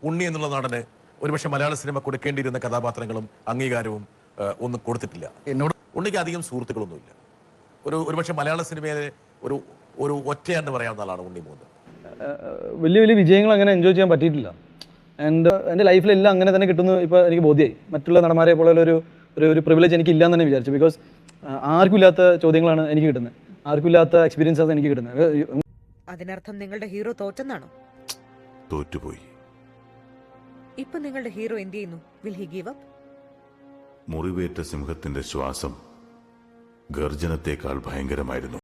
ഉണ്ണി എന്നുള്ള നടന് ഒരുപക്ഷെ മലയാള സിനിമ കൊടുക്കേണ്ടിയിരുന്ന കഥാപാത്രങ്ങളും അംഗീകാരവും ഒന്നും കൊടുത്തിട്ടില്ല. എന്നോട് ഉണ്ണിക്ക് അധികം സുഹൃത്തുക്കളൊന്നുമില്ല. ഒരുപക്ഷെ മലയാള സിനിമയിലെ ഒരു ഒരു ഒറ്റയാണ്ട് പറയാവുന്ന ആളാണ് ഉണ്ണി മൂന്ന്. വലിയ വലിയ വിജയങ്ങൾ അങ്ങനെ എൻജോയ് ചെയ്യാൻ പറ്റിയിട്ടില്ല. ആൻഡ് എൻ്റെ ലൈഫിലെല്ലാം അങ്ങനെ തന്നെ കിട്ടുന്നു ഇപ്പോൾ എനിക്ക് ബോധ്യമായി. മറ്റുള്ള നടന്മാരെ പോലെ ഒരു പ്രിവിലേജ് എനിക്ക് ഇല്ലാന്ന് തന്നെ വിചാരിച്ചു. ബിക്കോസ് ആർക്കും ഇല്ലാത്ത ചോദ്യങ്ങളാണ് എനിക്ക് കിട്ടുന്നത്, ആർക്കും ഇല്ലാത്ത എക്സ്പീരിയൻസാണ് എനിക്ക് കിട്ടുന്നത്. അതിനർത്ഥം നിങ്ങളുടെ ഹീറോ തോറ്റെന്നാണോ? തോറ്റുപോയി. ഇപ്പൊ നിങ്ങളുടെ ഹീറോ എന്ത് ചെയ്യുന്നു? Will he give up? മുറിവേറ്റ സിംഹത്തിന്റെ ശ്വാസം ഗർജനത്തേക്കാൾ ഭയങ്കരമായിരുന്നു.